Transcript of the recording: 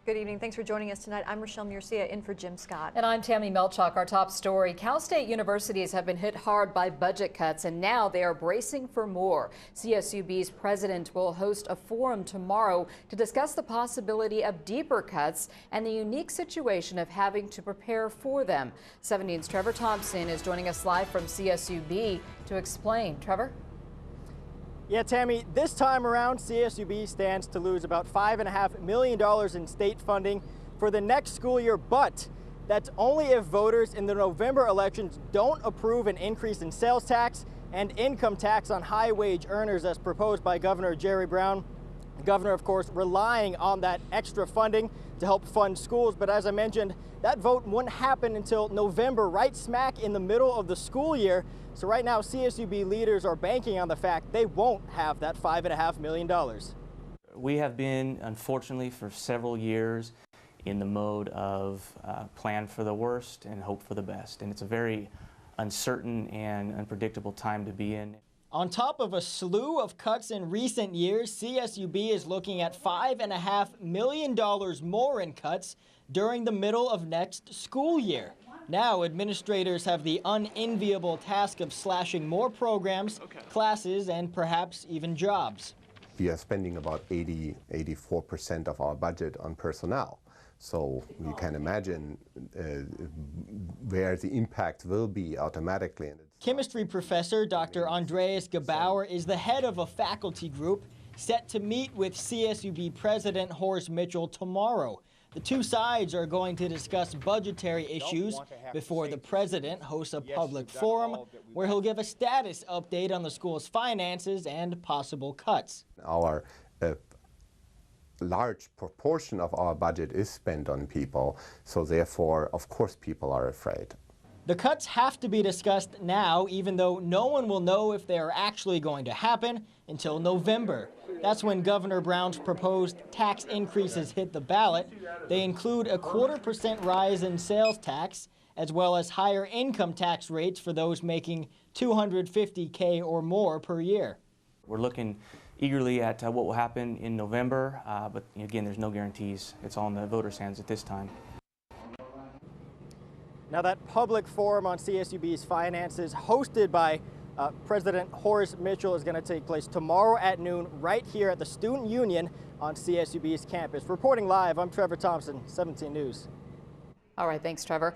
Good evening. Thanks for joining us tonight. I'm Rochelle Murcia in for Jim Scott. And I'm Tammy Melchuk. Our top story. Cal State universities have been hit hard by budget cuts, and now they are bracing for more. CSUB's president will host a forum tomorrow to discuss the possibility of deeper cuts and the unique situation of having to prepare for them. 17's Trevor Thompson is joining us live from CSUB to explain. Trevor? Yeah, Tammy, this time around, CSUB stands to lose about $5.5 million in state funding for the next school year, but that's only if voters in the November elections don't approve an increase in sales tax and income tax on high-wage earners as proposed by Governor Jerry Brown. The governor, of course, relying on that extra funding to help fund schools, but as I mentioned, that vote wouldn't happen until November, right smack in the middle of the school year. So right now, CSUB leaders are banking on the fact they won't have that $5.5 million. We have been, unfortunately, for several years in the mode of plan for the worst and hope for the best. And it's a very uncertain and unpredictable time to be in. On top of a slew of cuts in recent years, CSUB is looking at $5.5 million more in cuts during the middle of next school year. Now, administrators have the unenviable task of slashing more programs, classes, and perhaps even jobs. We are spending about 84% of our budget on personnel. So you can imagine where the impact will be automatically. Chemistry professor Dr. Andreas Gebauer is the head of a faculty group set to meet with CSUB President Horace Mitchell tomorrow. The two sides are going to discuss budgetary issues before the president hosts a public forum where he'll give a status update on the school's finances and possible cuts. Our large proportion of our budget is spent on people, so therefore, of course, people are afraid. The cuts have to be discussed now, even though no one will know if they are actually going to happen until November. That's when Governor Brown's proposed tax increases hit the ballot. They include a 0.25% rise in sales tax, as well as higher income tax rates for those making $250K or more per year. We're looking eagerly at what will happen in November, but again, there's no guarantees. It's all in the voters' hands at this time. Now, that public forum on CSUB's finances hosted by President Horace Mitchell is going to take place tomorrow at noon right here at the Student Union on CSUB's campus. Reporting live, I'm Trevor Thompson, 17 News. All right, thanks, Trevor.